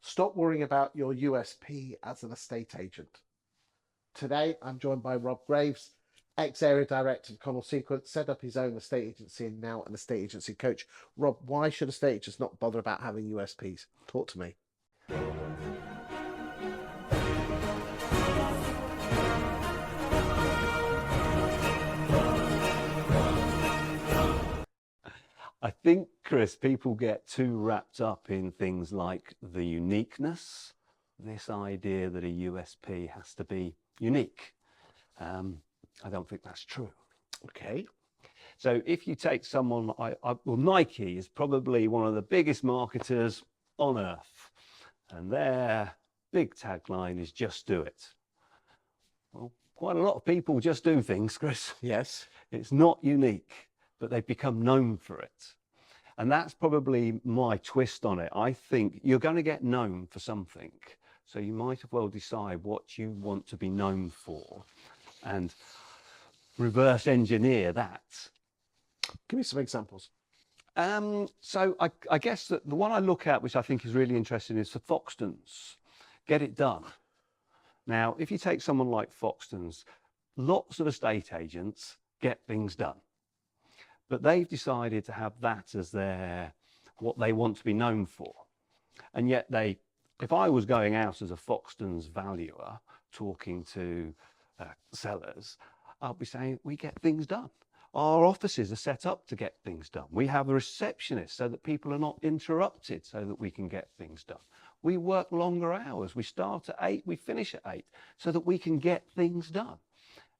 Stop worrying about your USP as an estate agent. Today, I'm joined by Rob Graves, ex-area director of Connell Sequence, set up his own estate agency and now an estate agency coach. Rob, why should estate agents not bother about having USPs? Talk to me. I think, Chris, people get too wrapped up in things like the uniqueness, this idea that a USP has to be unique. I don't think that's true. Okay. So if you take someone, well, Nike is probably one of the biggest marketers on earth, and their big tagline is "Just do it." Well, quite a lot of people just do things, Chris. Yes. It's not unique, but they've become known for it. And that's probably my twist on it. I think you're going to get known for something. So you might as well decide what you want to be known for and reverse engineer that. Give me some examples. So I guess that the one I look at, which I think is really interesting, is for Foxtons. Get it done. Now, if you take someone like Foxtons, lots of estate agents get things done. But they've decided to have that as what they want to be known for. And yet if I was going out as a Foxtons valuer, talking to sellers, I'll be saying, we get things done. Our offices are set up to get things done. We have a receptionist so that people are not interrupted so that we can get things done. We work longer hours. We start at 8, we finish at 8 so that we can get things done.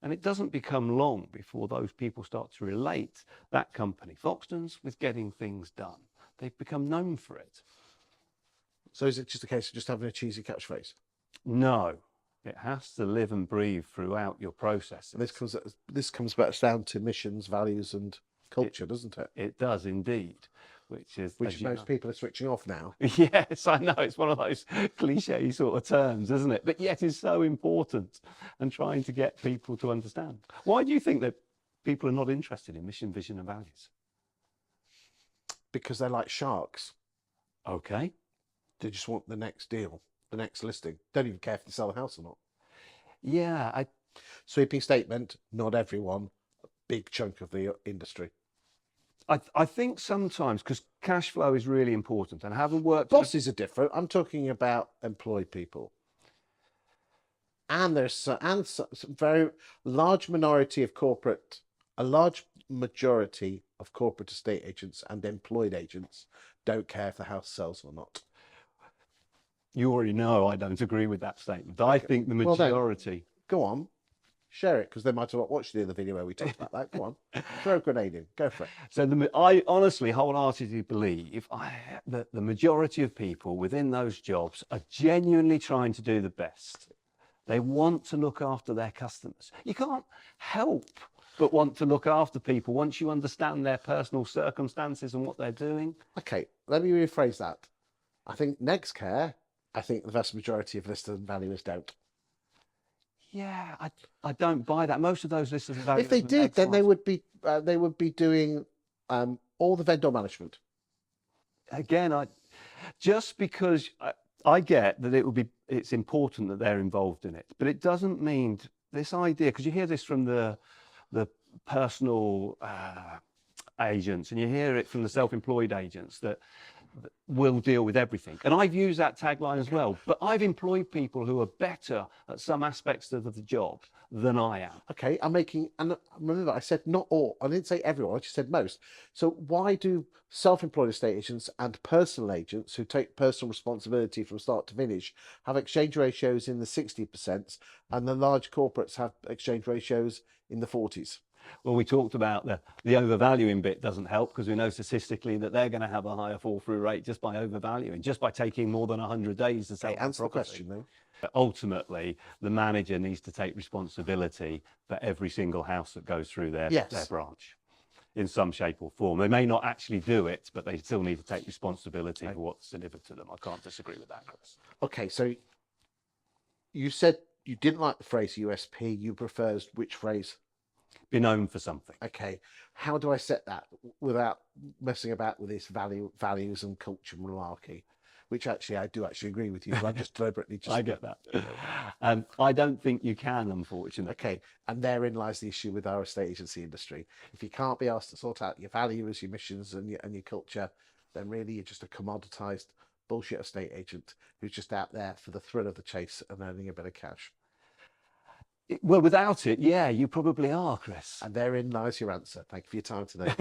And it doesn't become long before those people start to relate that company, Foxtons, with getting things done. They've become known for it. So is it just a case of just having a cheesy catchphrase? No, it has to live and breathe throughout your process. And this comes back down to missions, values and culture, doesn't it? It does indeed. Which most people are switching off now. Yes, I know. It's one of those cliche sort of terms, isn't it? But yet it's so important and trying to get people to understand. Why do you think that people are not interested in mission, vision and values? Because they're like sharks. Okay. They just want the next deal, the next listing. Don't even care if they sell the house or not. Yeah. Sweeping statement, not everyone, a big chunk of the industry. I think sometimes, because cash flow is really important, and having worked... Bosses are different. I'm talking about employed people. And there's some very large minority of a large majority of corporate estate agents and employed agents don't care if the house sells or not. You already know I don't agree with that statement. I think the majority... Go on. Share it, because they might have not watched the other video where we talked about that. Go on, throw a grenade in, go for it. So I honestly, wholeheartedly believe that the majority of people within those jobs are genuinely trying to do the best. They want to look after their customers. You can't help but want to look after people once you understand their personal circumstances and what they're doing. Okay, let me rephrase that. I think next care, I think the vast majority of listers and valuers don't. Yeah, I don't buy that. Most of those listers and valuers... If they did, then they would be doing all the vendor management. Again, just because I get that it's important that they're involved in it, but it doesn't mean this idea, because you hear this from the personal agents, and you hear it from the self-employed agents that will deal with everything. And I've used that tagline as well, but I've employed people who are better at some aspects of the job than I am. Okay, and remember I said not all, I didn't say everyone, I just said most. So why do self-employed estate agents and personal agents who take personal responsibility from start to finish have exchange ratios in the 60% and the large corporates have exchange ratios in the 40s? Well, we talked about the overvaluing bit doesn't help, because we know statistically that they're going to have a higher fall through rate just by overvaluing, just by taking more than 100 days to sell. Answer the question though. But ultimately, the manager needs to take responsibility for every single house that goes through their branch in some shape or form. They may not actually do it, but they still need to take responsibility for what's delivered to them. I can't disagree with that, Chris. Okay, so you said you didn't like the phrase USP. You preferred which phrase? Be known for something. Okay, how do I set that without messing about with this values and culture malarkey? which actually I do actually agree with you, but I'm just deliberately just. I get that. I don't think you can, unfortunately. Okay, and therein lies the issue with our estate agency industry. If you can't be asked to sort out your values, your missions, and your culture, then really you're just a commoditized bullshit estate agent who's just out there for the thrill of the chase and earning a bit of cash. Well, without it, yeah, you probably are, Chris. And therein lies your answer. Thank you for your time today.